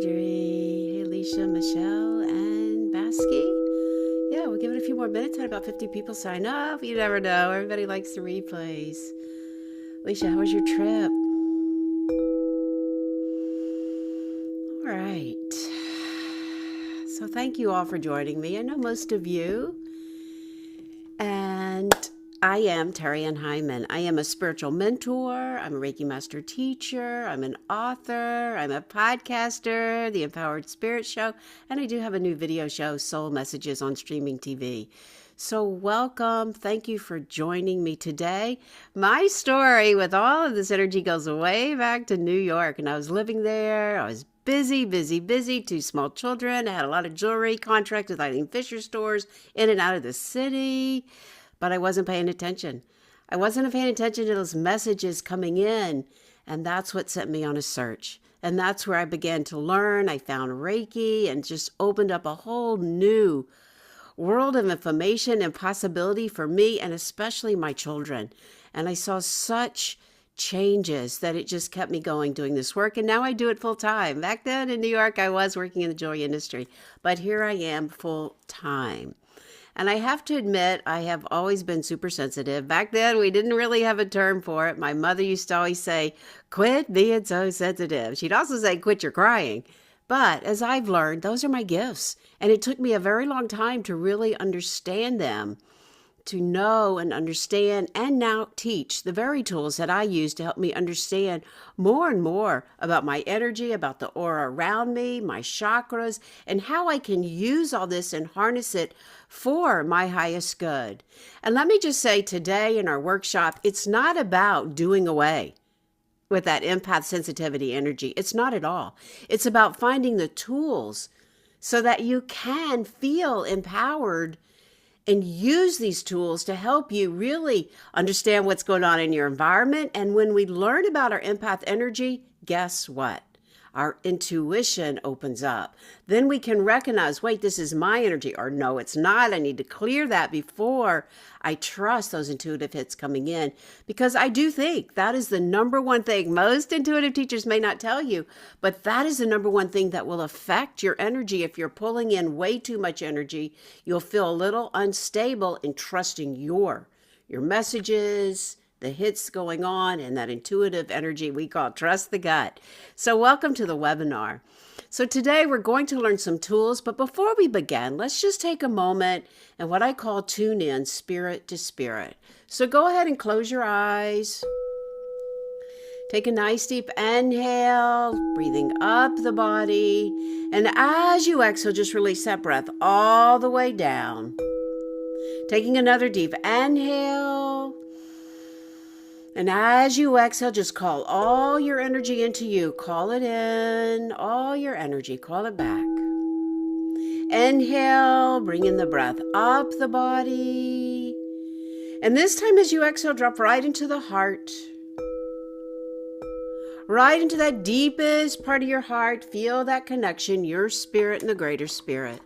Marjorie. Hey, Alicia, Michelle, and Basky. Yeah, we'll give it a few more minutes. Had about 50 people sign up. You never know. Everybody likes the replays. Alicia, how was your trip? All right. So thank you all for joining me. I know most of you. And I am Terry Ann Hyman. I am a spiritual mentor. I'm a Reiki Master teacher. I'm an author. I'm a podcaster, The Empowered Spirit Show. And I do have a new video show, Soul Messages, on streaming TV. So welcome. Thank you for joining me today. My story with all of this energy goes way back to New York. And I was living there. I was busy. 2 small children. I had a lot of jewelry contracts with Eileen Fisher stores in and out of the city. But I wasn't paying attention. I wasn't paying attention to those messages coming in. And that's what sent me on a search. And that's where I began to learn. I found Reiki and just opened up a whole new world of information and possibility for me and especially my children. And I saw such changes that it just kept me going doing this work. And now I do it full time. Back then in New York, I was working in the jewelry industry. But here I am full time. And I have to admit, I have always been super sensitive. Back then, we didn't really have a term for it. My mother used to always say, quit being so sensitive. She'd also say, quit your crying. But as I've learned, those are my gifts. And it took me a very long time to really understand them, to know and understand and now teach the very tools that I use to help me understand more and more about my energy, about the aura around me, my chakras, and how I can use all this and harness it for my highest good. And let me just say today in our workshop, it's not about doing away with that empath sensitivity energy. It's not at all. It's about finding the tools so that you can feel empowered and use these tools to help you really understand what's going on in your environment. And when we learn about our empath energy, guess what? Our intuition opens up. Then we can recognize, wait, this is my energy, or no, it's not. I need to clear that before I trust those intuitive hits coming in. Because I do think that is the number one thing most intuitive teachers may not tell you, but that is the number one thing that will affect your energy. If you're pulling in way too much energy, you'll feel a little unstable in trusting your messages, the hits going on, and that intuitive energy we call trust the gut. So welcome to the webinar. So today we're going to learn some tools, but before we begin, let's just take a moment and what I call tune in spirit to spirit. So go ahead and close your eyes. Take a nice deep inhale, breathing up the body. And as you exhale, just release that breath all the way down. Taking another deep inhale. And as you exhale, just call all your energy into you. Call it in, all your energy, call it back. Inhale, bring in the breath up the body. And this time as you exhale, drop right into the heart. Right into that deepest part of your heart. Feel that connection, your spirit and the greater spirit.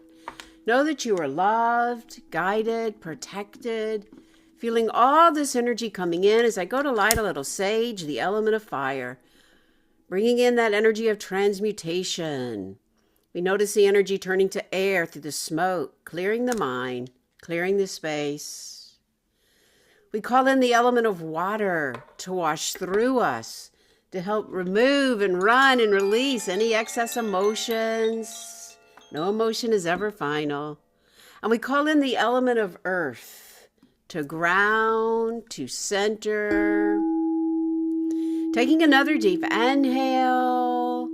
Know that you are loved, guided, protected. Feeling all this energy coming in as I go to light a little sage, the element of fire. Bringing in that energy of transmutation. We notice the energy turning to air through the smoke, clearing the mind, clearing the space. We call in the element of water to wash through us, to help remove and run and release any excess emotions. No emotion is ever final. And we call in the element of earth, to ground, to center. Taking another deep inhale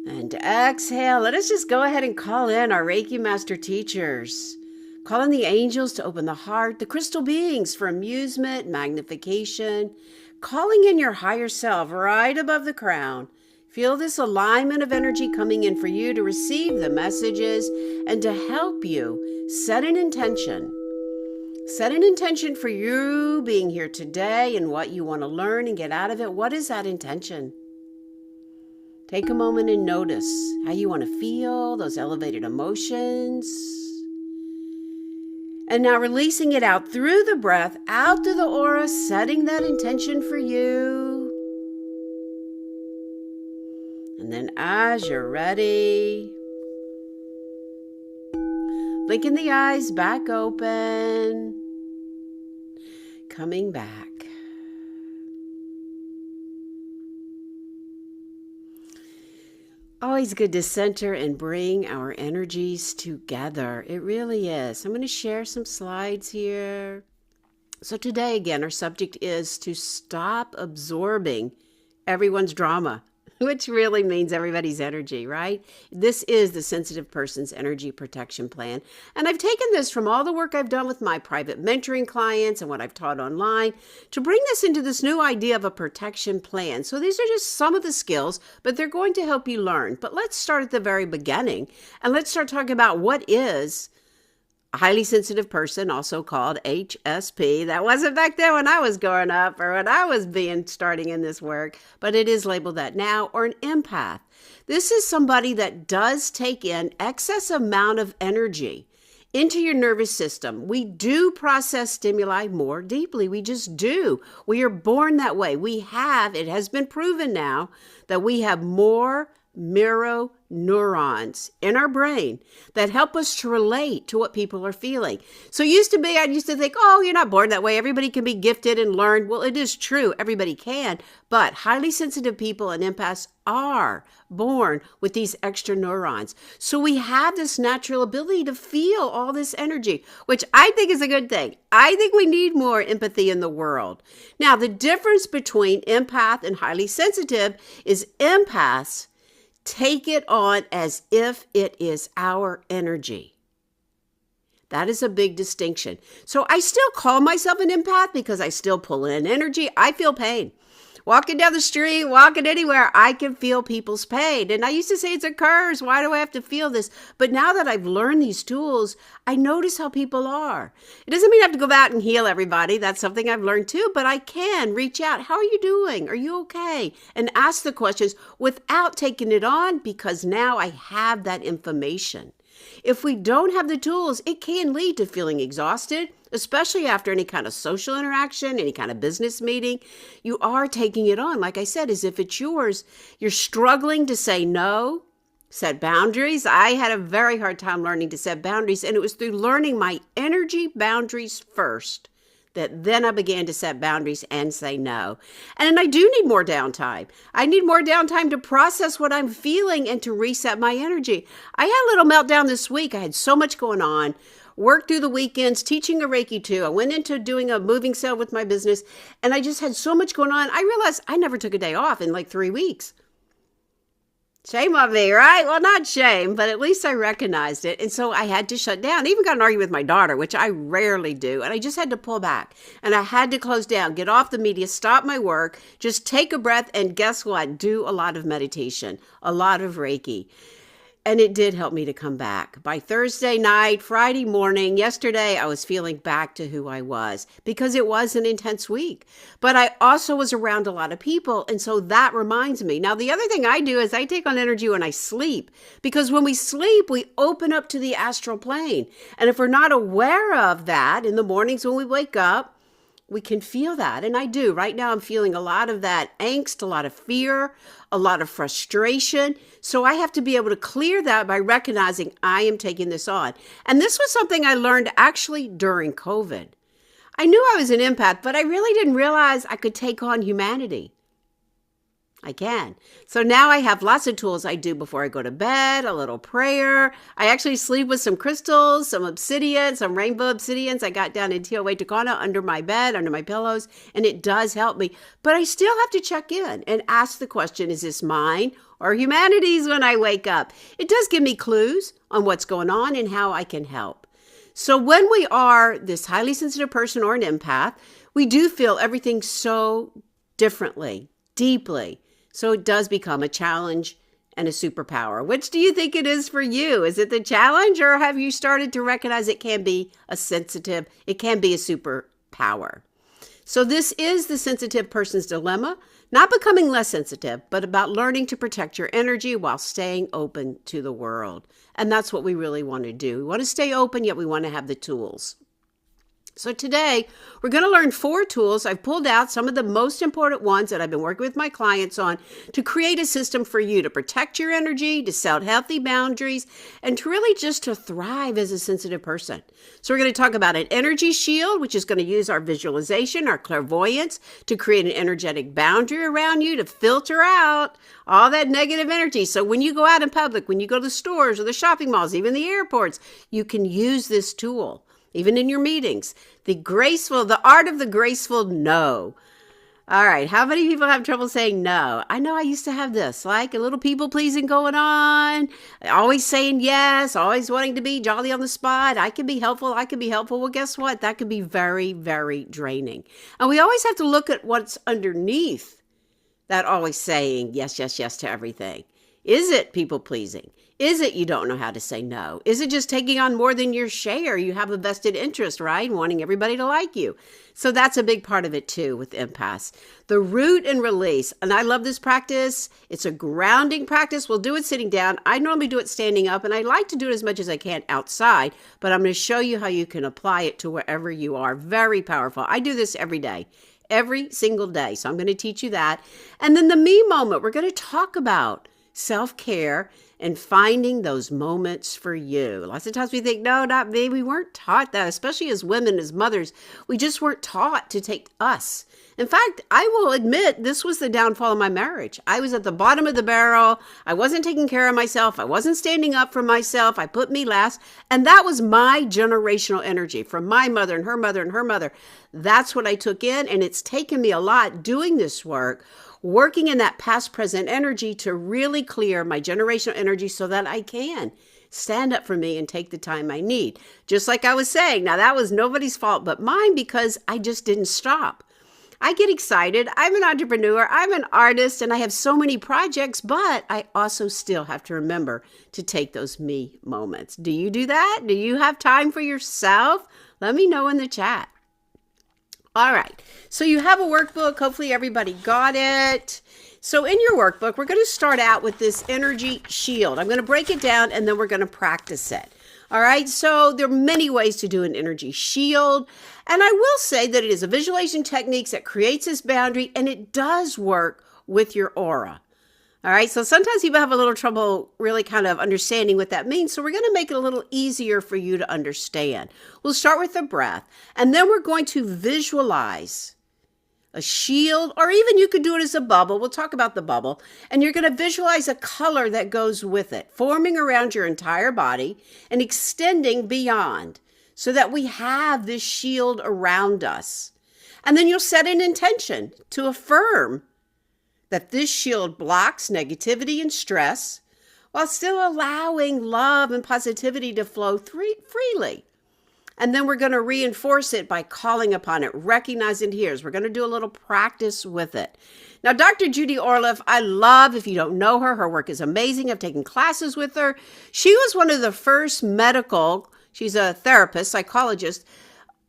and exhale. Let us just go ahead and call in our Reiki Master teachers. Call in the angels to open the heart, the crystal beings for amusement, magnification. Calling in your higher self right above the crown. Feel this alignment of energy coming in for you to receive the messages and to help you set an intention. Set an intention for you being here today and what you want to learn and get out of it. What is that intention? Take a moment and notice how you want to feel those elevated emotions. And now releasing it out through the breath, out through the aura, setting that intention for you. And then as you're ready, blinking the eyes back open, coming back. Always good to center and bring our energies together. It really is. I'm going to share some slides here. So today, again, our subject is to stop absorbing everyone's drama, which really means everybody's energy, right? This is the Sensitive Person's Energy Protection Plan. And I've taken this from all the work I've done with my private mentoring clients and what I've taught online to bring this into this new idea of a protection plan. So these are just some of the skills, but they're going to help you learn. But let's start at the very beginning and let's start talking about what is a highly sensitive person, also called HSP. That wasn't back then when I was growing up or when I was starting in this work, but it is labeled that now, or an empath. This is somebody that does take in excess amount of energy into your nervous system. We do process stimuli more deeply. We just do. We are born that way. It has been proven now that we have more mirror neurons in our brain that help us to relate to what people are feeling. So I used to think, oh, you're not born that way. Everybody can be gifted and learn. Well, it is true. Everybody can. But highly sensitive people and empaths are born with these extra neurons. So we have this natural ability to feel all this energy, which I think is a good thing. I think we need more empathy in the world. Now, the difference between empath and highly sensitive is empaths take it on as if it is our energy. That is a big distinction. So I still call myself an empath because I still pull in energy. I feel pain. Walking down the street, walking anywhere, I can feel people's pain. And I used to say it's a curse. Why do I have to feel this? But now that I've learned these tools, I notice how people are. It doesn't mean I have to go out and heal everybody. That's something I've learned too. But I can reach out. How are you doing? Are you okay? And ask the questions without taking it on, because now I have that information. If we don't have the tools, it can lead to feeling exhausted, especially after any kind of social interaction, any kind of business meeting. You are taking it on, like I said, as if it's yours. You're struggling to say no, set boundaries. I had a very hard time learning to set boundaries, and it was through learning my energy boundaries first that then I began to set boundaries and say no. And I do need more downtime. I need more downtime to process what I'm feeling and to reset my energy. I had a little meltdown this week. I had so much going on. Worked through the weekends, teaching a Reiki too. I went into doing a moving sale with my business, and I just had so much going on. I realized I never took a day off in like 3 weeks. Shame on me, right? Well, not shame, but at least I recognized it. And so I had to shut down. I even got an argument with my daughter, which I rarely do. And I just had to pull back. And I had to close down, get off the media, stop my work, just take a breath. And guess what? Do a lot of meditation, a lot of Reiki. And it did help me to come back. By Thursday night, Friday morning, yesterday, I was feeling back to who I was because it was an intense week. But I also was around a lot of people. And so that reminds me. Now, the other thing I do is I take on energy when I sleep, because when we sleep, we open up to the astral plane. And if we're not aware of that in the mornings when we wake up, we can feel that. And I do. Right now, I'm feeling a lot of that angst, a lot of fear, a lot of frustration. So I have to be able to clear that by recognizing I am taking this on. And this was something I learned actually during COVID. I knew I was an empath, but I really didn't realize I could take on humanity. I can. So now I have lots of tools I do before I go to bed, a little prayer. I actually sleep with some crystals, some obsidian, some rainbow obsidians I got down in Teotihuacana under my bed, under my pillows, and it does help me. But I still have to check in and ask the question, is this mine or humanity's when I wake up? It does give me clues on what's going on and how I can help. So when we are this highly sensitive person or an empath, we do feel everything so differently, deeply. So it does become a challenge and a superpower. Which do you think it is for you? Is it the challenge, or have you started to recognize it can be a superpower? So this is the sensitive person's dilemma, not becoming less sensitive, but about learning to protect your energy while staying open to the world. And that's what we really want to do. We want to stay open, yet we want to have the tools. So today, we're going to learn 4 tools. I've pulled out some of the most important ones that I've been working with my clients on to create a system for you to protect your energy, to set healthy boundaries, and to really just to thrive as a sensitive person. So we're going to talk about an energy shield, which is going to use our visualization, our clairvoyance, to create an energetic boundary around you to filter out all that negative energy. So when you go out in public, when you go to the stores or the shopping malls, even the airports, you can use this tool. Even in your meetings, the art of the graceful no. All right, how many people have trouble saying no? I know I used to have this, like a little people pleasing going on, always saying yes, always wanting to be jolly on the spot. I can be helpful. Well, guess what? That could be very, very draining. And we always have to look at what's underneath that always saying yes, yes, yes to everything. Is it people pleasing? Is it you don't know how to say no? Is it just taking on more than your share? You have a vested interest, right? Wanting everybody to like you. So that's a big part of it too with empaths. The root and release. And I love this practice. It's a grounding practice. We'll do it sitting down. I normally do it standing up, and I like to do it as much as I can outside, but I'm going to show you how you can apply it to wherever you are. Very powerful. I do this every day. Every single day. So I'm going to teach you that. And then the me moment, we're going to talk about self-care and finding those moments for you. Lots of times we think, no, not me. We weren't taught that, especially as women, as mothers. We just weren't taught to take us. In fact, I will admit this was the downfall of my marriage. I was at the bottom of the barrel. I wasn't taking care of myself. I wasn't standing up for myself. I put me last. And that was my generational energy from my mother and her mother and her mother. That's what I took in. And it's taken me a lot doing this work, working in that past present energy to really clear my generational energy so that I can stand up for me and take the time I need. Just like I was saying, now that was nobody's fault but mine because I just didn't stop. I get excited. I'm an entrepreneur. I'm an artist and I have so many projects, but I also still have to remember to take those me moments. Do you do that? Do you have time for yourself? Let me know in the chat. All right, so you have a workbook. Hopefully everybody got it. So in your workbook, we're going to start out with this energy shield. I'm going to break it down and then we're going to practice it. All right, so there are many ways to do an energy shield. And I will say that it is a visualization technique that creates this boundary and it does work with your aura. All right, so sometimes people have a little trouble really kind of understanding what that means. So we're going to make it a little easier for you to understand. We'll start with the breath, and then we're going to visualize a shield, or even you could do it as a bubble. We'll talk about the bubble. And you're going to visualize a color that goes with it, forming around your entire body and extending beyond so that we have this shield around us. And then you'll set an intention to affirm that this shield blocks negativity and stress while still allowing love and positivity to flow freely. And then we're going to reinforce it by calling upon it, recognizing it here. We're going to do a little practice with it. Now, Dr. Judy Orloff, I love, if you don't know her, her work is amazing. I've taken classes with her. She was one of the first she's a therapist, psychologist,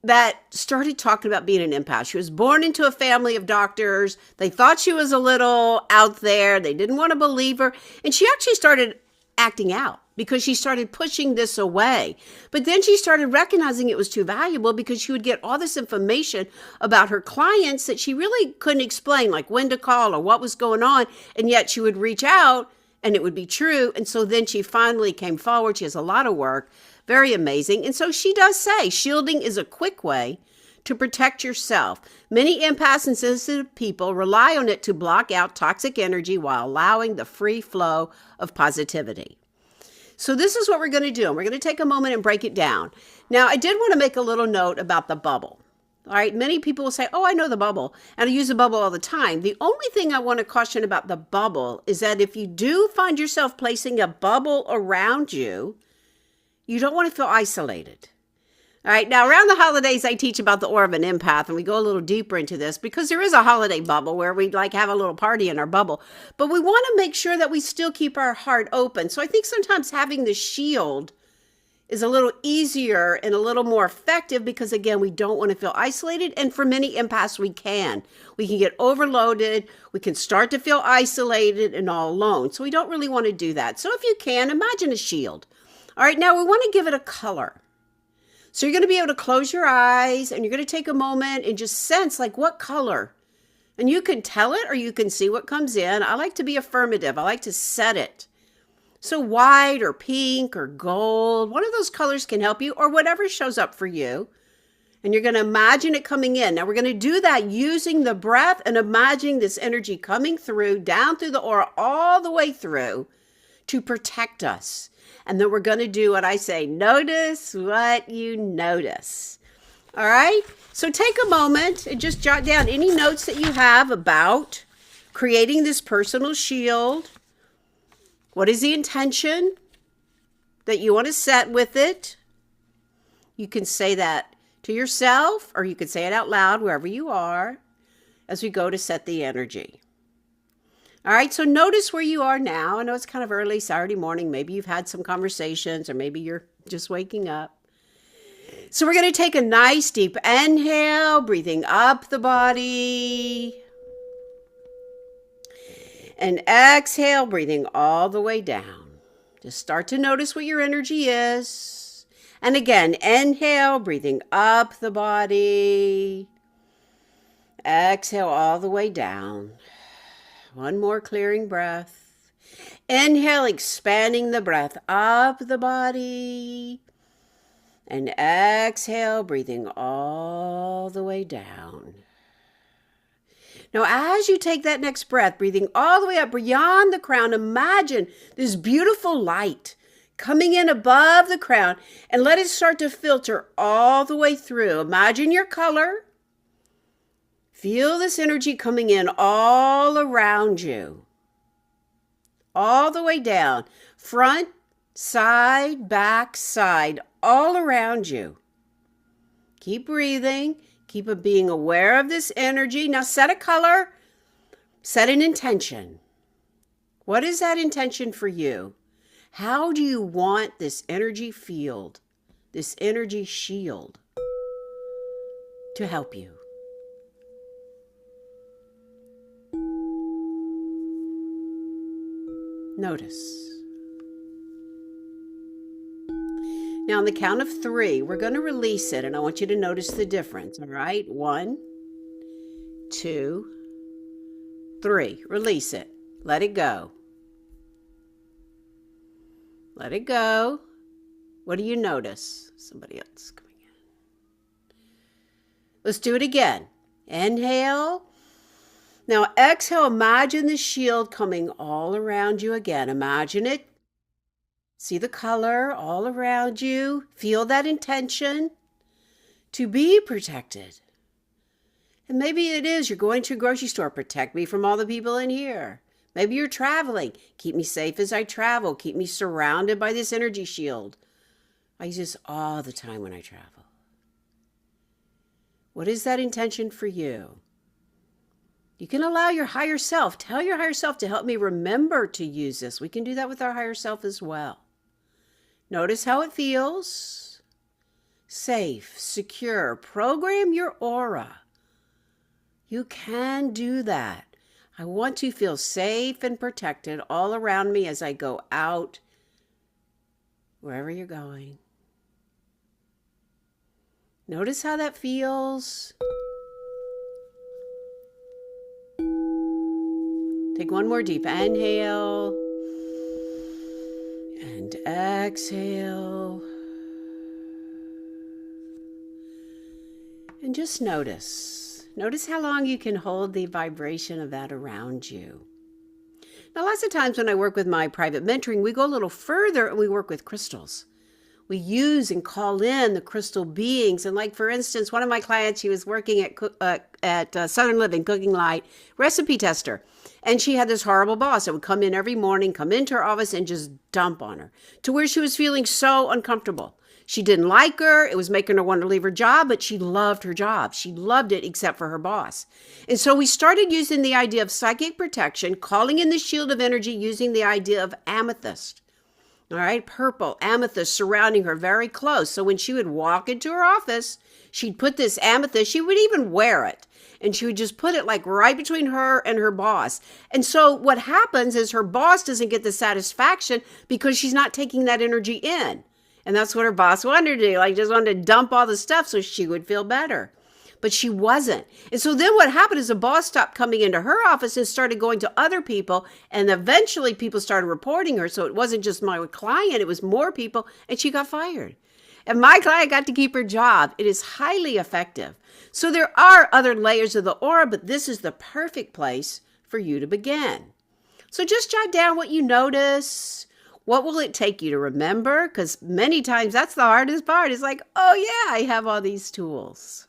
that started talking about being an empath. She was born into a family of doctors. They thought she was a little out there. They didn't want to believe her. And she actually started acting out because she started pushing this away. But then she started recognizing it was too valuable because she would get all this information about her clients that she really couldn't explain, like when to call or what was going on. And yet she would reach out and it would be true. And so then she finally came forward. She has a lot of work. Very amazing. And so she does say shielding is a quick way to protect yourself. Many empaths and sensitive people rely on it to block out toxic energy while allowing the free flow of positivity. So this is what we're going to do. And we're going to take a moment and break it down. Now, I did want to make a little note about the bubble. All right. Many people will say, oh, I know the bubble. And I use the bubble all the time. The only thing I want to caution about the bubble is that if you do find yourself placing a bubble around you, you don't want to feel isolated. All right. Now, around the holidays, I teach about the aura of an empath, and we go a little deeper into this because there is a holiday bubble where we like have a little party in our bubble. But we want to make sure that we still keep our heart open. So I think sometimes having the shield is a little easier and a little more effective because, again, we don't want to feel isolated. And for many empaths, we can. We can get overloaded. We can start to feel isolated and all alone. So we don't really want to do that. So if you can, imagine a shield. All right, now we want to give it a color. So you're going to be able to close your eyes and you're going to take a moment and just sense like what color. And you can tell it or you can see what comes in. I like to be affirmative. I like to set it. So white or pink or gold, one of those colors can help you, or whatever shows up for you. And you're going to imagine it coming in. Now we're going to do that using the breath and imagining this energy coming through, down through the aura, all the way through to protect us. And then we're going to do what I say, notice what you notice. All right? So take a moment and just jot down any notes that you have about creating this personal shield. What is the intention that you want to set with it? You can say that to yourself, or you can say it out loud wherever you are as we go to set the energy. All right, so notice where you are now. I know it's kind of early Saturday morning. Maybe you've had some conversations, or maybe you're just waking up. So we're going to take a nice deep inhale, breathing up the body. And exhale, breathing all the way down. Just start to notice what your energy is. And again, inhale, breathing up the body. Exhale all the way down. One more clearing breath. Inhale, expanding the breath up the body. And exhale, breathing all the way down. Now, as you take that next breath, breathing all the way up beyond the crown, imagine this beautiful light coming in above the crown and let it start to filter all the way through. Imagine your color. Feel this energy coming in all around you, all the way down, front, side, back, side, all around you. Keep breathing. Keep being aware of this energy. Now set a color, set an intention. What is that intention for you? How do you want this energy field, this energy shield to help you? Notice. Now, on the count of 3, we're going to release it, and I want you to notice the difference, all right? 1, 2, 3. Release it. Let it go. Let it go. What do you notice? Somebody else coming in. Let's do it again. Inhale. Now, exhale. Imagine the shield coming all around you again. Imagine it. See the color all around you. Feel that intention to be protected. And maybe it is you're going to a grocery store. Protect me from all the people in here. Maybe you're traveling. Keep me safe as I travel. Keep me surrounded by this energy shield. I use this all the time when I travel. What is that intention for you? You can allow your higher self, tell your higher self to help me remember to use this. We can do that with our higher self as well. Notice how it feels. Safe, secure. Program your aura. You can do that. I want to feel safe and protected all around me as I go out, wherever you're going. Notice how that feels. Take one more deep inhale. And exhale. And just notice. Notice how long you can hold the vibration of that around you. Now, lots of times when I work with my private mentoring, we go a little further and we work with crystals. We use and call in the crystal beings. And like, for instance, one of my clients, she was working at Southern Living, Cooking Light, recipe tester. And she had this horrible boss that would come in every morning, come into her office and just dump on her to where she was feeling so uncomfortable. She didn't like her. It was making her want to leave her job, but she loved her job. She loved it except for her boss. And so we started using the idea of psychic protection, calling in the shield of energy using the idea of amethyst. All right, purple amethyst surrounding her very close. So when she would walk into her office, she'd put this amethyst, she would even wear it. And she would just put it like right between her and her boss. And so what happens is her boss doesn't get the satisfaction because she's not taking that energy in. And that's what her boss wanted her to do. Like, just wanted to dump all the stuff so she would feel better. But she wasn't. And so then what happened is the boss stopped coming into her office and started going to other people. And eventually people started reporting her. So it wasn't just my client, it was more people. And she got fired. And my client got to keep her job. It is highly effective. So there are other layers of the aura, but this is the perfect place for you to begin. So just jot down what you notice. What will it take you to remember? Because many times that's the hardest part. It's like, oh yeah, I have all these tools.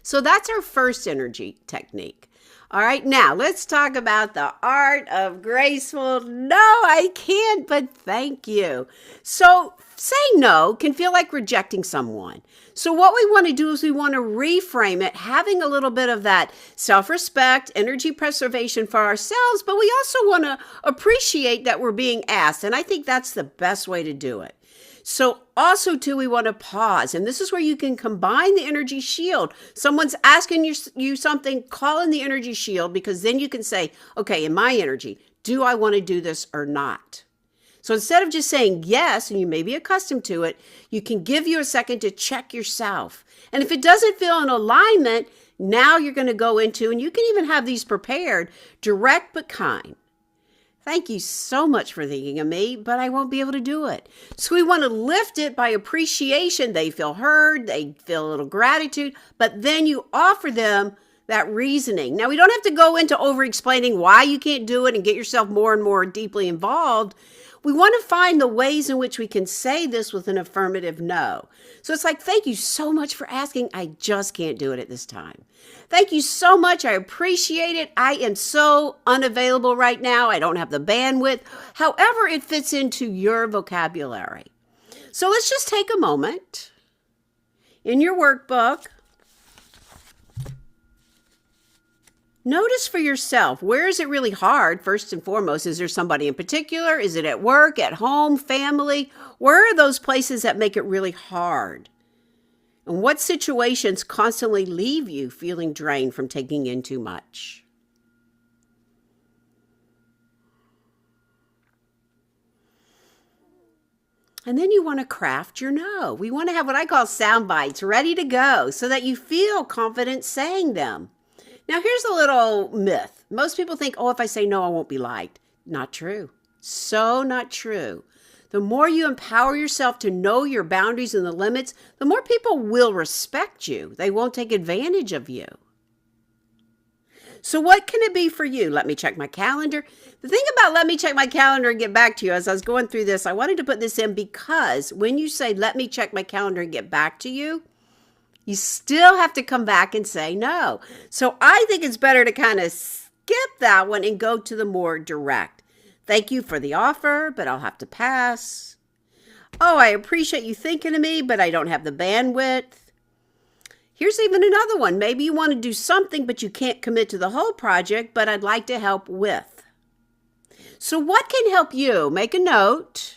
So that's our first energy technique. All right, now let's talk about the art of graceful. No, I can't, but thank you. So saying no can feel like rejecting someone. So what we want to do is we want to reframe it, having a little bit of that self-respect, energy preservation for ourselves, but we also want to appreciate that we're being asked. And I think that's the best way to do it. So also too, we want to pause. And this is where you can combine the energy shield. Someone's asking you something, call in the energy shield, because then you can say, okay, in my energy, do I want to do this or not? So instead of just saying yes, and you may be accustomed to it, you can give you a second to check yourself. And if it doesn't feel in alignment, now you're going to go into, and you can even have these prepared, direct but kind. Thank you so much for thinking of me, but I won't be able to do it. So we want to lift it by appreciation. They feel heard, they feel a little gratitude, but then you offer them that reasoning. Now, we don't have to go into over-explaining why you can't do it and get yourself more and more deeply involved. We want to find the ways in which we can say this with an affirmative no. So it's like, thank you so much for asking. I just can't do it at this time. Thank you so much. I appreciate it. I am so unavailable right now. I don't have the bandwidth. However, it fits into your vocabulary. So let's just take a moment in your workbook. Notice for yourself, where is it really hard? First and foremost, is there somebody in particular? Is it at work, at home, family? Where are those places that make it really hard? And what situations constantly leave you feeling drained from taking in too much? And then you want to craft your no. We want to have what I call sound bites ready to go so that you feel confident saying them. Now, here's a little myth. Most people think, oh, if I say no, I won't be liked. Not true. So not true. The more you empower yourself to know your boundaries and the limits, the more people will respect you. They won't take advantage of you. So what can it be for you? Let me check my calendar. The thing about let me check my calendar and get back to you, as I was going through this, I wanted to put this in because when you say, let me check my calendar and get back to you, you still have to come back and say no. So I think it's better to kind of skip that one and go to the more direct. Thank you for the offer, but I'll have to pass. Oh, I appreciate you thinking of me, but I don't have the bandwidth. Here's even another one. Maybe you want to do something, but you can't commit to the whole project, but I'd like to help with. So what can help you? Make a note.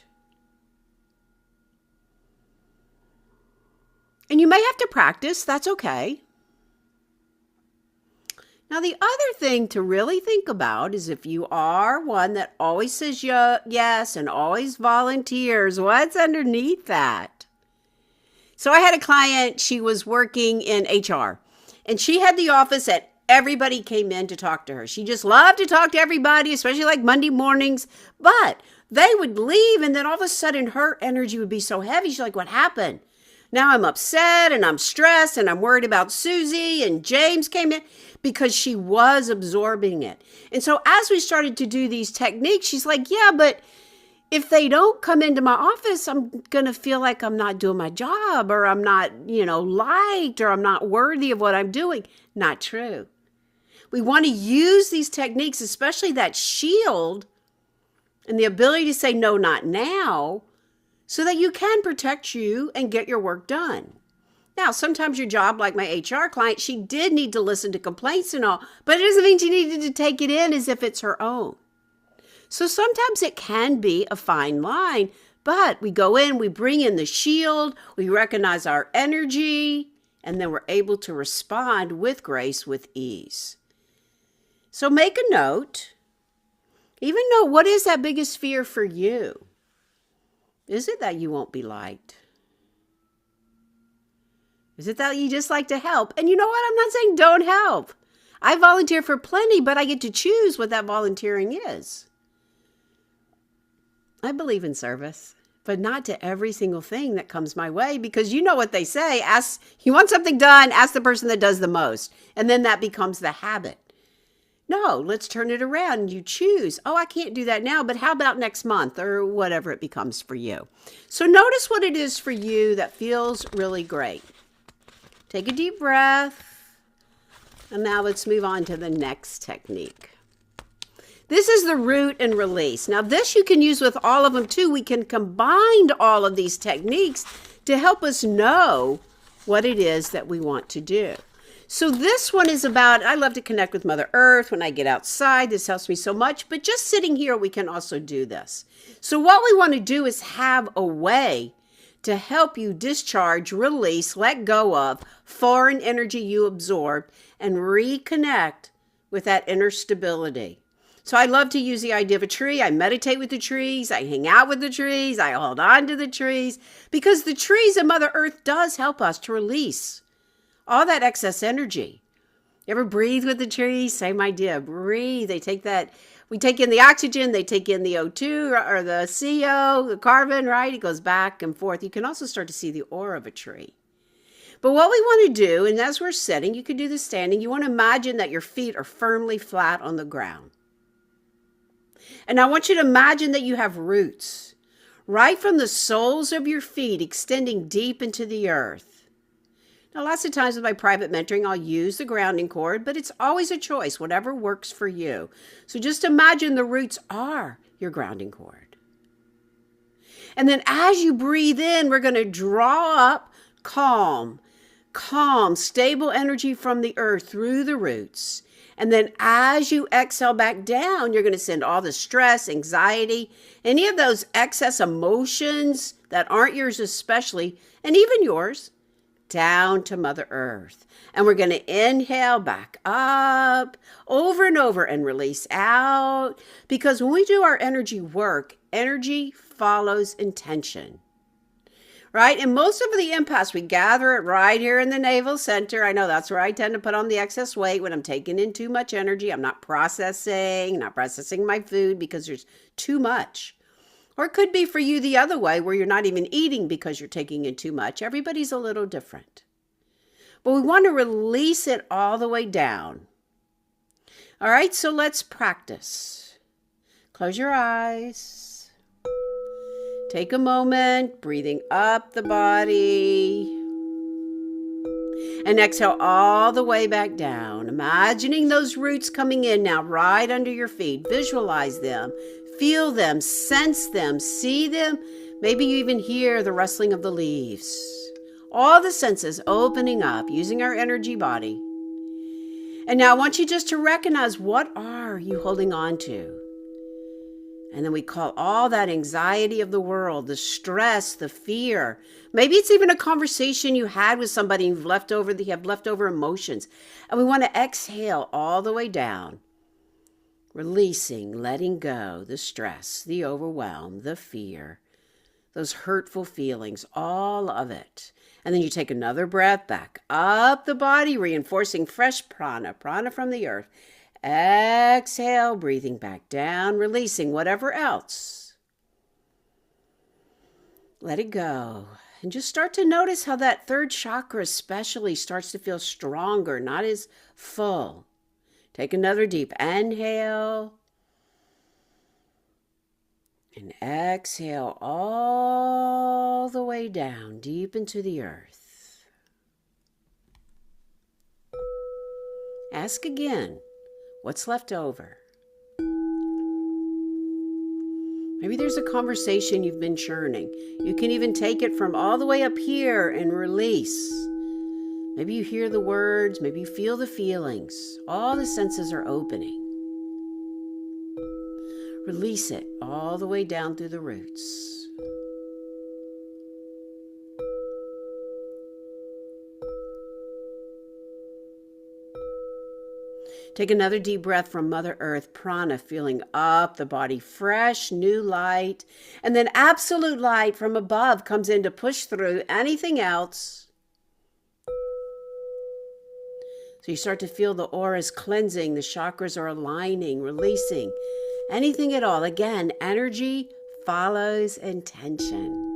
And you may have to practice. That's okay. Now, the other thing to really think about is if you are one that always says yes and always volunteers, what's underneath that? So I had a client, she was working in HR, and she had the office that everybody came in to talk to her. She just loved to talk to everybody, especially like Monday mornings, but they would leave and then all of a sudden her energy would be so heavy. She's like, what happened? Now I'm upset and I'm stressed and I'm worried about Susie, and James came in because she was absorbing it. And so as we started to do these techniques, she's like, yeah, but if they don't come into my office, I'm going to feel like I'm not doing my job, or I'm not, liked, or I'm not worthy of what I'm doing. Not true. We want to use these techniques, especially that shield and the ability to say no, not now, so that you can protect you and get your work done. Now, sometimes your job, like my HR client, she did need to listen to complaints and all, but it doesn't mean she needed to take it in as if it's her own. So sometimes it can be a fine line, but we go in, we bring in the shield, we recognize our energy, and then we're able to respond with grace, with ease. So make a note. Even know, what is that biggest fear for you? Is it that you won't be liked? Is it that you just like to help? And you know what? I'm not saying don't help. I volunteer for plenty, but I get to choose what that volunteering is. I believe in service, but not to every single thing that comes my way, because you know what they say. You want something done, ask the person that does the most. And then that becomes the habit. No, let's turn it around. You choose. Oh, I can't do that now, but how about next month or whatever it becomes for you? So notice what it is for you that feels really great. Take a deep breath. And now let's move on to the next technique. This is the root and release. Now this you can use with all of them too. We can combine all of these techniques to help us know what it is that we want to do. So this one is about, I love to connect with Mother Earth when I get outside. This helps me so much, but just sitting here, we can also do this. So what we want to do is have a way to help you discharge, release, let go of foreign energy you absorbed and reconnect with that inner stability. So I love to use the idea of a tree. I meditate with the trees. I hang out with the trees. I hold on to the trees because the trees and Mother Earth does help us to release all that excess energy. You ever breathe with the trees? Same idea. Breathe. They take that. We take in the oxygen. They take in the O2 or the CO, the carbon, right? It goes back and forth. You can also start to see the aura of a tree. But what we want to do, and as we're sitting, you can do this standing. You want to imagine that your feet are firmly flat on the ground. And I want you to imagine that you have roots right from the soles of your feet extending deep into the earth. Now, lots of times with my private mentoring, I'll use the grounding cord, but it's always a choice, whatever works for you. So just imagine the roots are your grounding cord. And then as you breathe in, we're going to draw up calm, stable energy from the earth through the roots. And then as you exhale back down, you're going to send all the stress, anxiety, any of those excess emotions that aren't yours especially, and even yours, down to Mother Earth. And we're going to inhale back up over and over and release out. Because when we do our energy work, energy follows intention. Right? And most of the empaths, we gather it right here in the navel center. I know that's where I tend to put on the excess weight when I'm taking in too much energy. I'm not processing my food because there's too much. Or it could be for you the other way where you're not even eating because you're taking in too much. Everybody's a little different. But we want to release it all the way down. All right, so let's practice. Close your eyes. Take a moment, breathing up the body. And exhale all the way back down. Imagining those roots coming in now right under your feet. Visualize them, feel them, sense them, see them. Maybe you even hear the rustling of the leaves. All the senses opening up using our energy body. And now I want you just to recognize, what are you holding on to? And then we call all that anxiety of the world, the stress, the fear. Maybe it's even a conversation you had with somebody and you have leftover emotions. And we want to exhale all the way down, releasing, letting go the stress, the overwhelm, the fear, those hurtful feelings, all of it. And then you take another breath back up the body, reinforcing fresh prana from the earth. Exhale, breathing back down, releasing whatever else. Let it go. And just start to notice how that third chakra especially starts to feel stronger, not as full. Take another deep inhale. And exhale all the way down, deep into the earth. Ask again. What's left over? Maybe there's a conversation you've been churning. You can even take it from all the way up here and release. Maybe you hear the words, maybe you feel the feelings. All the senses are opening. Release it all the way down through the roots. Take another deep breath from Mother Earth, prana, feeling up the body, fresh, new light. And then absolute light from above comes in to push through anything else. So you start to feel the auras cleansing, the chakras are aligning, releasing, anything at all. Again, energy follows intention.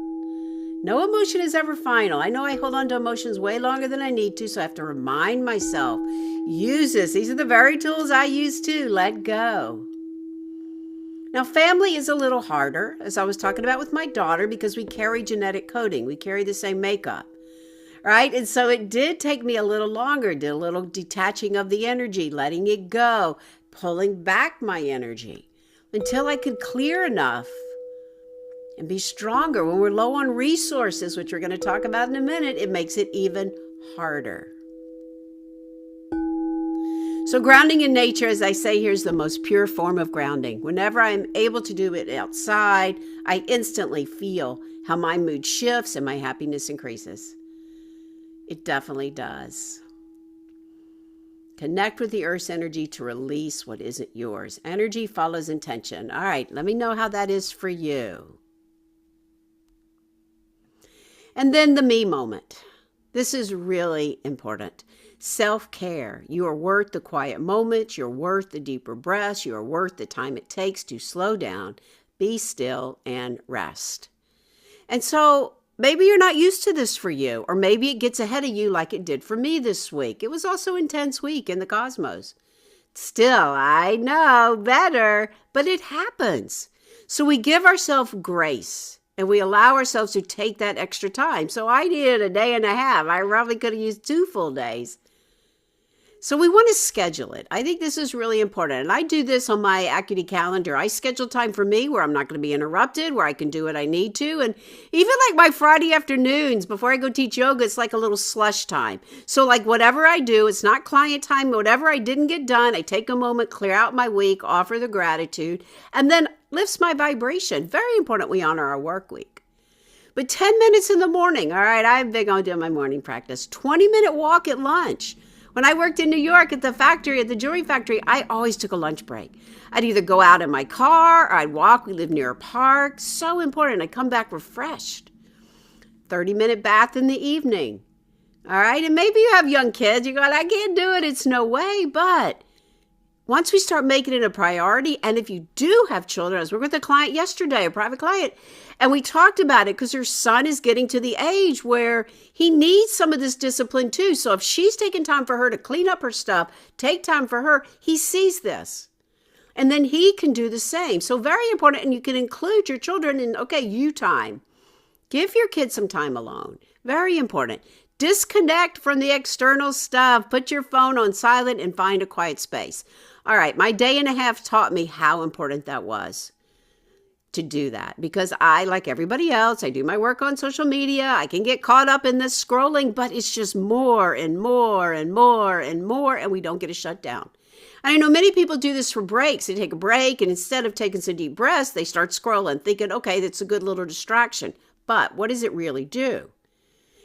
No emotion is ever final. I know I hold on to emotions way longer than I need to, so I have to remind myself, use this. These are the very tools I use too. Let go. Now, family is a little harder, as I was talking about with my daughter, because we carry genetic coding. We carry the same makeup, right? And so it did take me a little longer, did a little detaching of the energy, letting it go, pulling back my energy until I could clear enough and be stronger. When we're low on resources, which we're going to talk about in a minute, it makes it even harder. So grounding in nature, as I say here, is the most pure form of grounding. Whenever I'm able to do it outside, I instantly feel how my mood shifts and my happiness increases. It definitely does. Connect with the Earth's energy to release what isn't yours. Energy follows intention. All right, let me know how that is for you. And then the me moment. This is really important. Self-care. You are worth the quiet moments. You're worth the deeper breaths. You are worth the time it takes to slow down, be still, and rest. And so maybe you're not used to this for you, or maybe it gets ahead of you like it did for me this week. It was also an intense week in the cosmos. Still, I know better, but it happens. So we give ourselves grace. And we allow ourselves to take that extra time. So I did a day and a half. I probably could have used 2 full days. So we want to schedule it. I think this is really important. And I do this on my Acuity calendar. I schedule time for me where I'm not going to be interrupted, where I can do what I need to. And even like my Friday afternoons before I go teach yoga, it's like a little slush time. So like whatever I do, it's not client time. Whatever I didn't get done, I take a moment, clear out my week, offer the gratitude, and then lifts my vibration. Very important we honor our work week. But 10 minutes in the morning. All right, I'm big on doing my morning practice. 20-minute walk at lunch. When I worked in New York at the factory, at the jewelry factory, I always took a lunch break. I'd either go out in my car or I'd walk. We live near a park. So important. I'd come back refreshed. 30-minute bath in the evening. All right, and maybe you have young kids. You're going, I can't do it. It's no way. But once we start making it a priority, and if you do have children, I was working with a client yesterday, a private client, and we talked about it because her son is getting to the age where he needs some of this discipline too. So if she's taking time for her to clean up her stuff, take time for her, he sees this. And then he can do the same. So very important, and you can include your children in, okay, you time. Give your kids some time alone. Very important. Disconnect from the external stuff. Put your phone on silent and find a quiet space. All right, my day and a half taught me how important that was to do that, because I, like everybody else, I do my work on social media. I can get caught up in this scrolling, but it's just more and more and more and more, and we don't get a shutdown. And I know many people do this for breaks. They take a break, and instead of taking some deep breaths, they start scrolling, thinking, okay, that's a good little distraction. But what does it really do?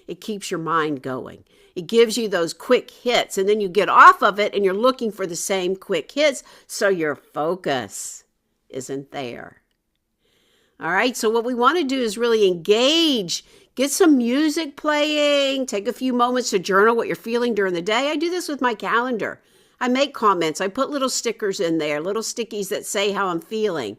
It keeps your mind going. It gives you those quick hits, and then you get off of it and you're looking for the same quick hits, so your focus isn't there. All right, so what we want to do is really engage, get some music playing, take a few moments to journal what you're feeling during the day. I do this with my calendar. I make comments. I put little stickers in there, little stickies that say how I'm feeling.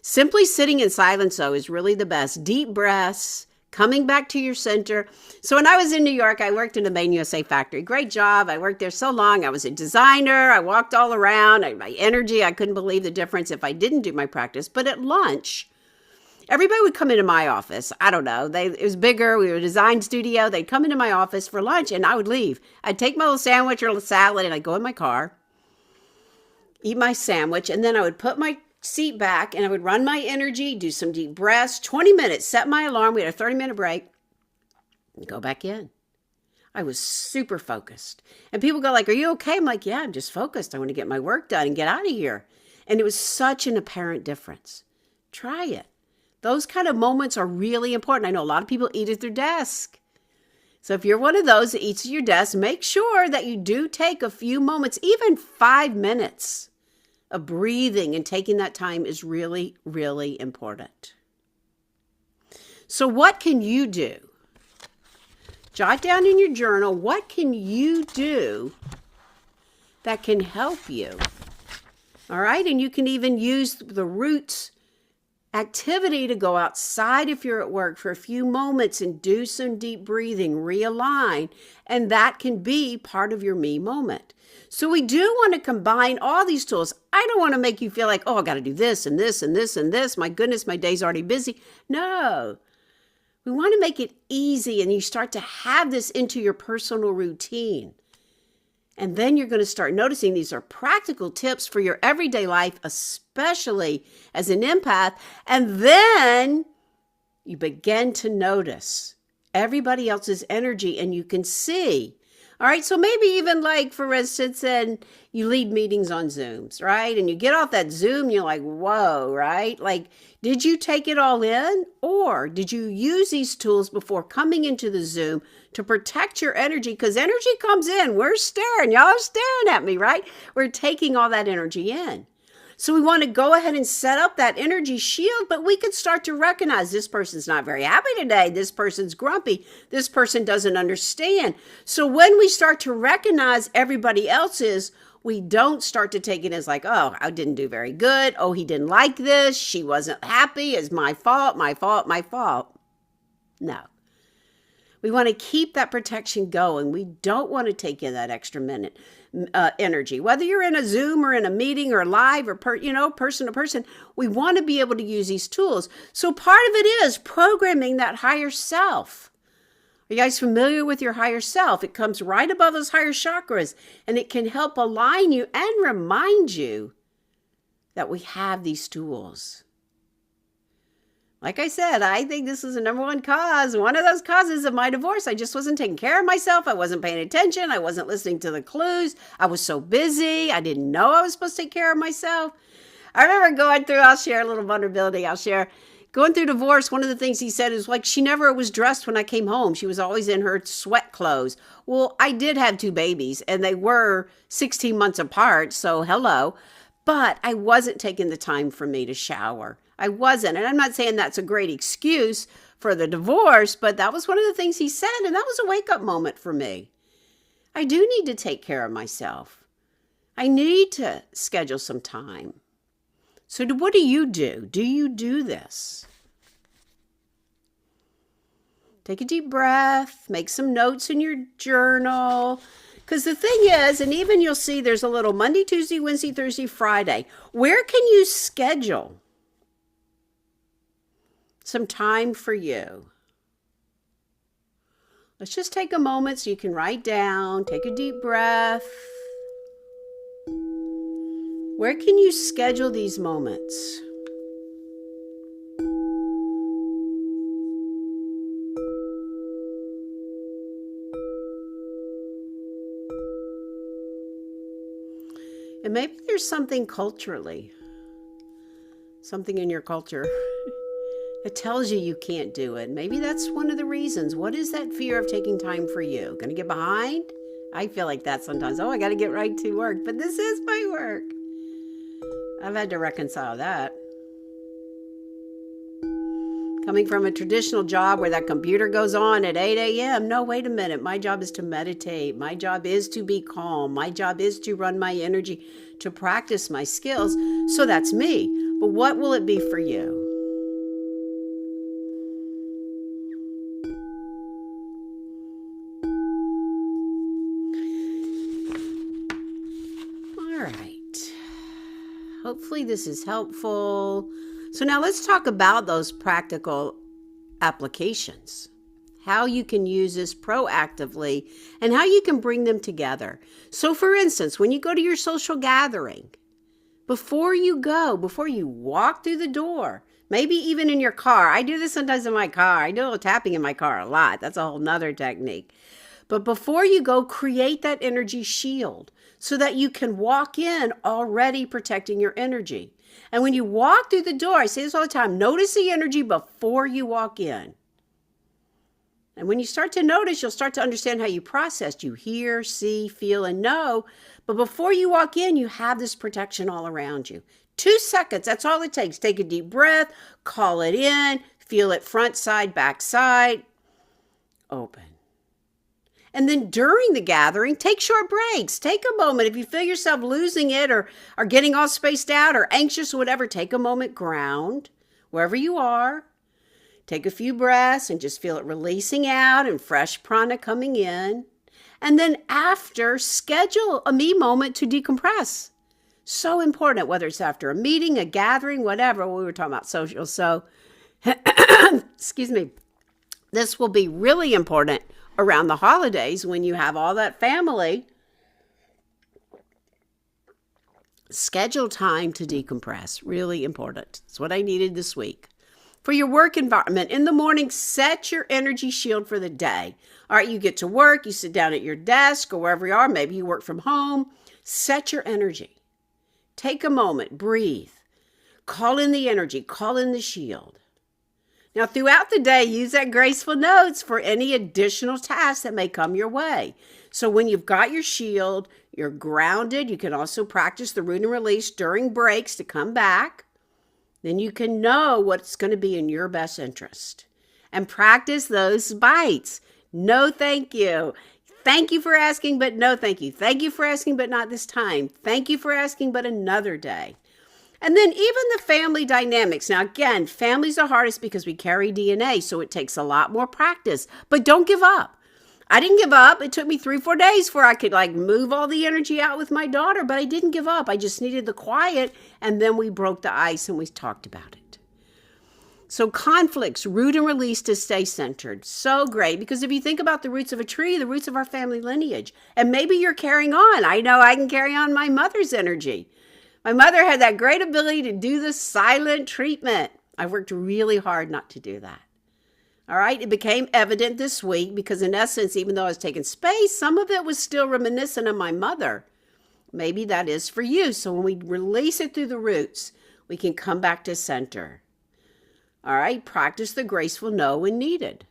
Simply sitting in silence, though, is really the best. Deep breaths, coming back to your center. So when I was in New York, I worked in a Made in USA factory. Great job. I worked there so long. I was a designer. I walked all around. My energy, I couldn't believe the difference if I didn't do my practice. But at lunch, everybody would come into my office. I don't know. It was bigger. We were a design studio. They'd come into my office for lunch, and I would leave. I'd take my little sandwich or a salad, and I'd go in my car, eat my sandwich, and then I would put my seat back, and I would run my energy, do some deep breaths, 20 minutes, set my alarm. We had a 30-minute break, and go back in. I was super focused. And people go like, are you okay? I'm like, yeah, I'm just focused. I want to get my work done and get out of here. And it was such an apparent difference. Try it. Those kind of moments are really important. I know a lot of people eat at their desk. So if you're one of those that eats at your desk, make sure that you do take a few moments, even 5 minutes of breathing, and taking that time is really, really important. So what can you do? Jot down in your journal, what can you do that can help you? All right, and you can even use the Roots activity to go outside if you're at work for a few moments and do some deep breathing, realign, and that can be part of your me moment. So we do want to combine all these tools. I don't want to make you feel like, oh, I got to do this and this and this and this. My goodness, my day's already busy. No. We want to make it easy, and you start to have this into your personal routine. And then you're going to start noticing these are practical tips for your everyday life, especially as an empath. And then you begin to notice everybody else's energy, and you can see. All right, so maybe even like, for instance, and you lead meetings on Zooms, right? And you get off that Zoom, you're like, whoa, right? Like, did you take it all in? Or did you use these tools before coming into the Zoom to protect your energy? Because energy comes in. We're staring. Y'all are staring at me, right? We're taking all that energy in. So we want to go ahead and set up that energy shield, but we can start to recognize this person's not very happy today. This person's grumpy. This person doesn't understand. So when we start to recognize everybody else's, we don't start to take it as like, oh, I didn't do very good. Oh, he didn't like this. She wasn't happy. It's my fault, my fault, my fault. No. We want to keep that protection going. We don't want to take in that extra minute energy. Whether you're in a Zoom or in a meeting or live or person to person, we want to be able to use these tools. So part of it is programming that higher self. Are you guys familiar with your higher self? It comes right above those higher chakras, and it can help align you and remind you that we have these tools. Like I said, I think this is the number one cause. One of those causes of my divorce. I just wasn't taking care of myself. I wasn't paying attention. I wasn't listening to the clues. I was so busy. I didn't know I was supposed to take care of myself. I remember going through, I'll share a little vulnerability. Going through divorce, one of the things he said is like, she never was dressed when I came home. She was always in her sweat clothes. Well, I did have 2 babies, and they were 16 months apart. So hello. But I wasn't taking the time for me to shower. I wasn't. And I'm not saying that's a great excuse for the divorce, but that was one of the things he said. And that was a wake-up moment for me. I do need to take care of myself. I need to schedule some time. So what do you do? Do you do this? Take a deep breath. Make some notes in your journal. Because the thing is, and even you'll see there's a little Monday, Tuesday, Wednesday, Thursday, Friday. Where can you schedule some time for you? Let's just take a moment so you can write down, take a deep breath. Where can you schedule these moments? And maybe there's something culturally, something in your culture that tells you you can't do it. Maybe that's one of the reasons. What is that fear of taking time for you? Going to get behind? I feel like that sometimes. Oh, I got to get right to work. But this is my work. I've had to reconcile that. Coming from a traditional job where that computer goes on at 8 a.m. No, wait a minute. My job is to meditate. My job is to be calm. My job is to run my energy, to practice my skills. So that's me. But what will it be for you? All right. Hopefully this is helpful. So now let's talk about those practical applications, how you can use this proactively and how you can bring them together. So for instance, when you go to your social gathering, before you walk through the door, maybe even in your car. I do this sometimes in my car. I do a little tapping in my car a lot. That's a whole nother technique. But before you go, create that energy shield so that you can walk in already protecting your energy. And when you walk through the door, I say this all the time, notice the energy before you walk in. And when you start to notice, you'll start to understand how you process. You hear, see, feel, and know. But before you walk in, you have this protection all around you. 2 seconds, that's all it takes. Take a deep breath, call it in, feel it front side, back side, open. And then during the gathering, take short breaks. Take a moment. If you feel yourself losing it or are getting all spaced out or anxious or whatever, take a moment, ground wherever you are. Take a few breaths and just feel it releasing out and fresh prana coming in. And then after, schedule a me moment to decompress. So important, whether it's after a meeting, a gathering, whatever. We were talking about social. So, excuse me, this will be really important around the holidays when you have all that family. Schedule time to decompress. Really important. It's what I needed this week. For your work environment, in the morning, set your energy shield for the day. All right, you get to work, you sit down at your desk or wherever you are. Maybe you work from home. Set your energy. Take a moment, breathe. Call in the energy, call in the shield. Now, throughout the day, use that graceful notes for any additional tasks that may come your way. So when you've got your shield, you're grounded. You can also practice the root and release during breaks to come back. Then you can know what's going to be in your best interest. And practice those bites. No, thank you. Thank you for asking, but no, thank you. Thank you for asking, but not this time. Thank you for asking, but another day. And then even the family dynamics. Now, again, family's the hardest because we carry DNA, so it takes a lot more practice. But don't give up. I didn't give up. It took me 3-4 days before I could move all the energy out with my daughter, but I didn't give up. I just needed the quiet, and then we broke the ice and we talked about it. So conflicts, root and release to stay centered. So great, because if you think about the roots of a tree, the roots of our family lineage, and maybe you're carrying on. I know I can carry on my mother's energy. My mother had that great ability to do the silent treatment. I worked really hard not to do that. All right, it became evident this week because in essence, even though I was taking space, some of it was still reminiscent of my mother. Maybe that is for you. So when we release it through the roots, we can come back to center. All right, practice the graceful no when needed.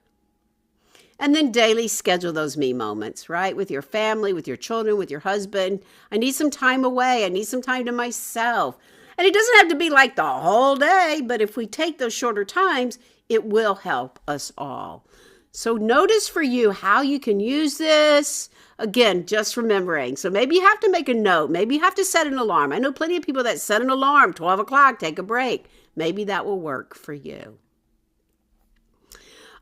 And then daily schedule those me moments, right? With your family, with your children, with your husband. I need some time away. I need some time to myself. And it doesn't have to be like the whole day, but if we take those shorter times, it will help us all. So notice for you how you can use this. Again, just remembering. So maybe you have to make a note. Maybe you have to set an alarm. I know plenty of people that set an alarm, 12 o'clock, take a break. Maybe that will work for you.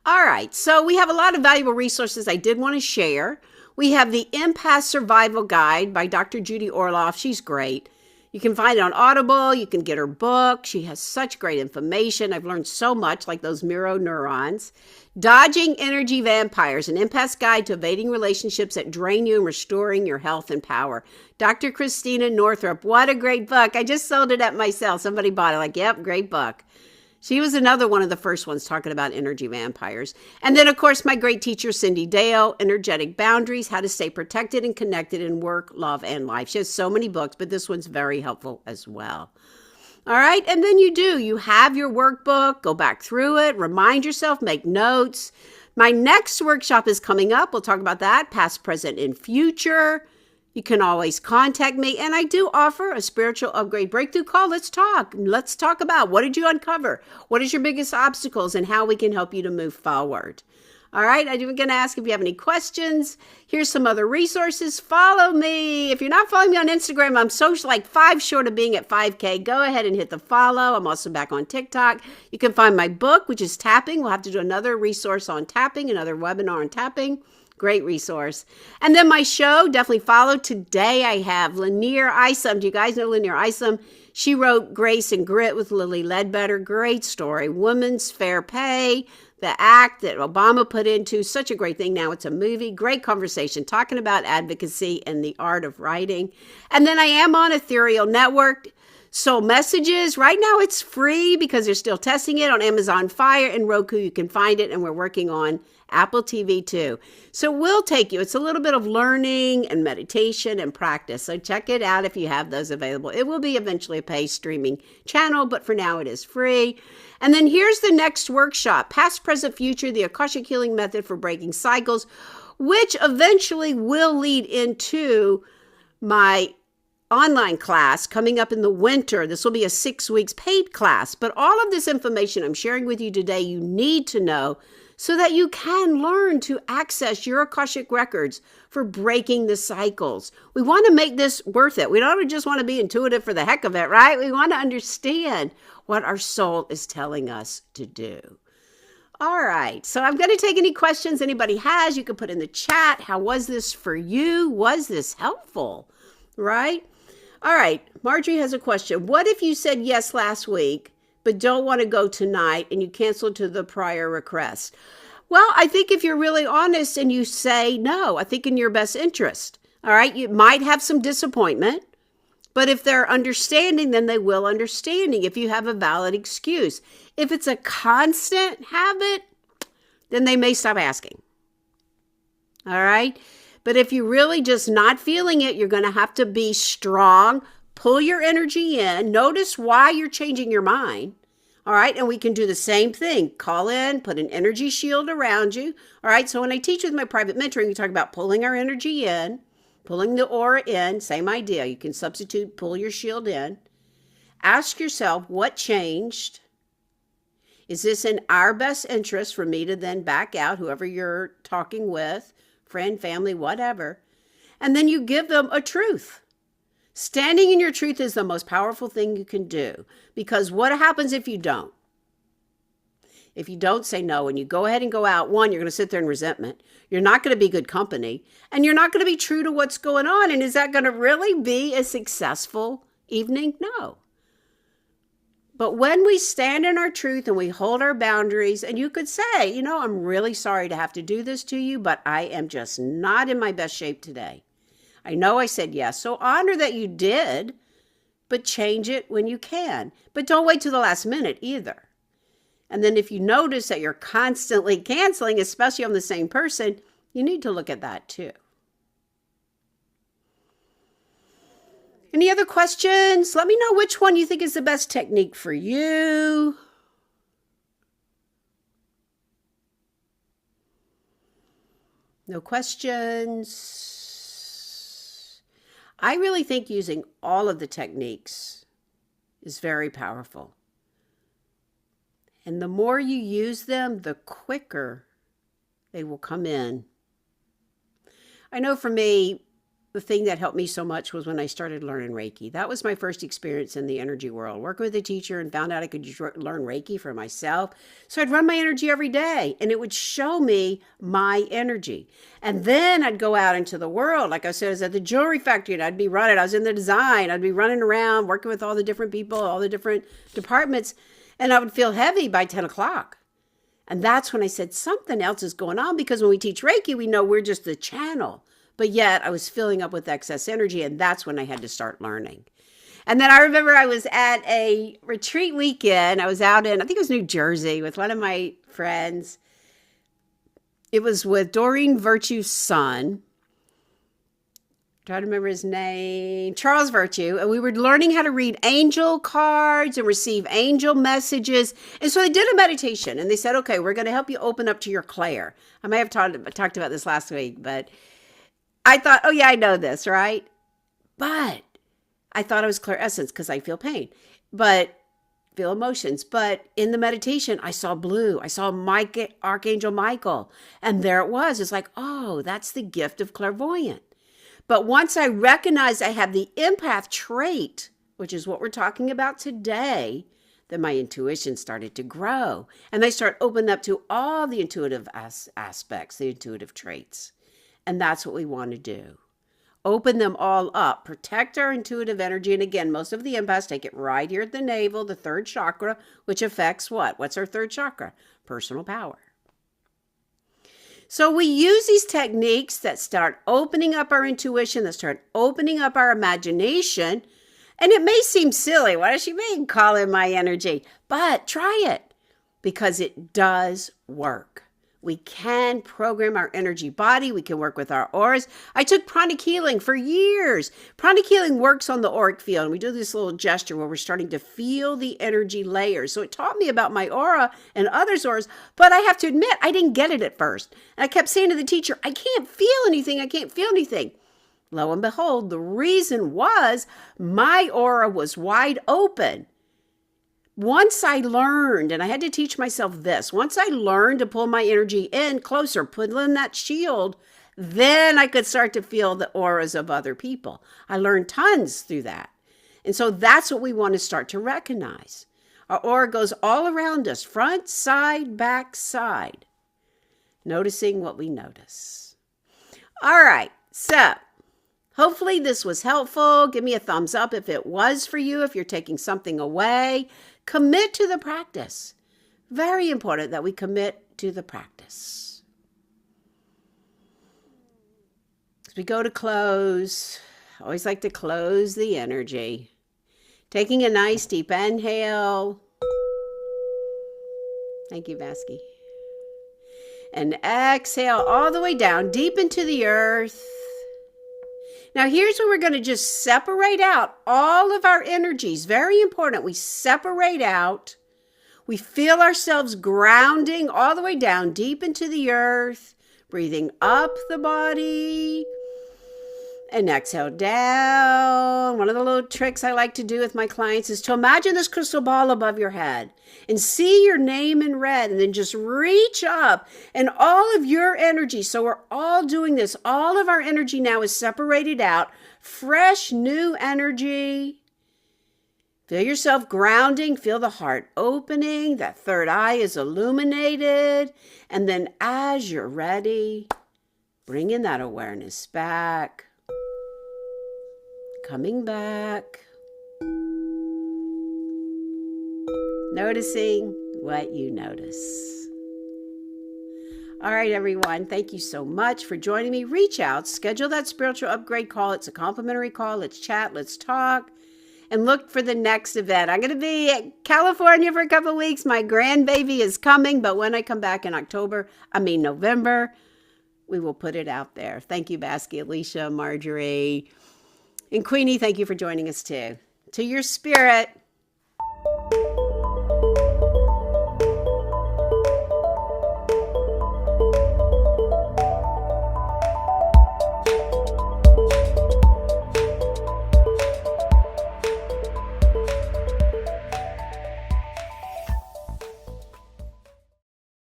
All right, so we have a lot of valuable resources I did want to share. We have the Empath Survival Guide by Dr. Judy Orloff. She's great. You can find it on Audible. You can get her book. She has such great information. I've learned so much, like those mirror neurons. Dodging Energy Vampires, an empath's guide to evading relationships that drain you and restoring your health and power. Dr. Christina Northrup. What a great book. I just sold it at myself. Somebody bought it. Yep, great book. She was another one of the first ones talking about energy vampires. And then, of course, my great teacher, Cindy Dale, Energetic Boundaries, How to Stay Protected and Connected in Work, Love, and Life. She has so many books, but this one's very helpful as well. All right, and then you have your workbook, go back through it, remind yourself, make notes. My next workshop is coming up. We'll talk about that, past, present, and future. You can always contact me, and I do offer a spiritual upgrade breakthrough call. Let's talk. Let's talk about what did you uncover? What is your biggest obstacles and how we can help you to move forward. All right, I'm going to ask if you have any questions. Here's some other resources. Follow me. If you're not following me on Instagram, I'm so 5 short of being at 5K. Go ahead and hit the follow. I'm also back on TikTok. You can find my book, which is Tapping. We'll have to do another resource on tapping, another webinar on tapping. Great resource. And then my show, definitely follow. Today I have Lanier Isom. Do you guys know Lanier Isom? She wrote Grace and Grit with Lily Ledbetter. Great story. Women's Fair Pay, the act that Obama put into. Such a great thing. Now it's a movie. Great conversation talking about advocacy and the art of writing. And then I am on Ethereal Network. Soul Messages. Right now it's free because they're still testing it on Amazon Fire and Roku. You can find it, and we're working on Apple TV too. So we'll take you. It's a little bit of learning and meditation and practice. So check it out if you have those available. It will be eventually a paid streaming channel, but for now it is free. And then here's the next workshop, Past, Present, Future, the Akashic Healing Method for Breaking Cycles, which eventually will lead into my online class coming up in the winter. This will be a 6 weeks paid class, but all of this information I'm sharing with you today, you need to know so that you can learn to access your Akashic records for breaking the cycles. We want to make this worth it. We don't just want to be intuitive for the heck of it, right? We want to understand what our soul is telling us to do. All right, so I'm going to take any questions anybody has. You can put in the chat. How was this for you? Was this helpful? Right? All right, Marjorie has a question. What if you said yes last week, but don't want to go tonight and you canceled to the prior request? Well, I think if you're really honest and you say no, I think in your best interest. All right, you might have some disappointment, but if they're understanding, then they will understanding if you have a valid excuse. If it's a constant habit, then they may stop asking. All right? But if you're really just not feeling it, you're going to have to be strong, pull your energy in, notice why you're changing your mind. All right, and we can do the same thing. Call in, put an energy shield around you. All right, so when I teach with my private mentoring, we talk about pulling our energy in, pulling the aura in, same idea. You can substitute, pull your shield in. Ask yourself, what changed? Is this in our best interest for me to then back out, whoever you're talking with, friend, family, whatever, and then you give them a truth. Standing in your truth is the most powerful thing you can do, because what happens if you don't? If you don't say no and you go ahead and go out, one, you're going to sit there in resentment. You're not going to be good company, and you're not going to be true to what's going on. And is that going to really be a successful evening? No. But when we stand in our truth and we hold our boundaries, and you could say, you know, I'm really sorry to have to do this to you, but I am just not in my best shape today. I know I said yes. So honor that you did, but change it when you can. But don't wait till the last minute either. And then if you notice that you're constantly canceling, especially on the same person, you need to look at that too. Any other questions? Let me know which one you think is the best technique for you. No questions. I really think using all of the techniques is very powerful. And the more you use them, the quicker they will come in. I know for me, the thing that helped me so much was when I started learning Reiki. That was my first experience in the energy world. Working with a teacher and found out I could learn Reiki for myself. So I'd run my energy every day and it would show me my energy. And then I'd go out into the world. Like I said, I was at the jewelry factory and I'd be running. I was in the design. I'd be running around, working with all the different people, all the different departments. And I would feel heavy by 10 o'clock. And that's when I said something else is going on, because when we teach Reiki, we know we're just the channel. But yet I was filling up with excess energy, and that's when I had to start learning. And then I remember I was at a retreat weekend. I was out in, I think it was New Jersey, with one of my friends. It was with Doreen Virtue's son. Trying to remember his name, Charles Virtue. And we were learning how to read angel cards and receive angel messages. And so they did a meditation, and they said, okay, we're going to help you open up to your clair. I may have talked about this last week, but I thought, oh yeah, I know this, right? But I thought it was clairessence because I feel pain, but feel emotions. But in the meditation, I saw blue. I saw Archangel Michael. And there it was. It's like, oh, that's the gift of clairvoyant. But once I recognized I have the empath trait, which is what we're talking about today, then my intuition started to grow. And I start opening up to all the intuitive aspects, the intuitive traits. And that's what we want to do. Open them all up. Protect our intuitive energy. And again, most of the empaths take it right here at the navel, the third chakra, which affects what? What's our third chakra? Personal power. So we use these techniques that start opening up our intuition, that start opening up our imagination. And it may seem silly. What does she mean, call in my energy? But try it, because it does work. We can program our energy body. We can work with our auras. I took pranic healing for years. Pranic healing works on the auric field. And we do this little gesture where we're starting to feel the energy layers. So it taught me about my aura and others' auras. But I have to admit, I didn't get it at first. And I kept saying to the teacher, I can't feel anything. I can't feel anything. Lo and behold, the reason was my aura was wide open. Once I learned, and I had to teach myself this, once I learned to pull my energy in closer, put in that shield, then I could start to feel the auras of other people. I learned tons through that. And so that's what we want to start to recognize. Our aura goes all around us, front, side, back, side. Noticing what we notice. All right, so hopefully this was helpful. Give me a thumbs up if it was for you, if you're taking something away. Commit to the practice. Very important that we commit to the practice. As we go to close, I always like to close the energy. Taking a nice deep inhale. Thank you, Vasky. And exhale all the way down, deep into the earth. Now, here's where we're going to just separate out all of our energies. Very important. We separate out. We feel ourselves grounding all the way down, deep into the earth, breathing up the body. And exhale down. One of the little tricks I like to do with my clients is to imagine this crystal ball above your head and see your name in red, and then just reach up and all of your energy. So we're all doing this. All of our energy now is separated out. Fresh, new energy. Feel yourself grounding. Feel the heart opening. That third eye is illuminated. And then as you're ready, bring in that awareness back. Coming back, noticing what you notice. All right, everyone, thank you so much for joining me. Reach out, schedule that spiritual upgrade call. It's a complimentary call. Let's chat, let's talk, and look for the next event. I'm going to be at California for a couple of weeks. My grandbaby is coming, but when I come back in November, we will put it out there. Thank you, Basky, Alicia, Marjorie. And Queenie, thank you for joining us too. To your spirit.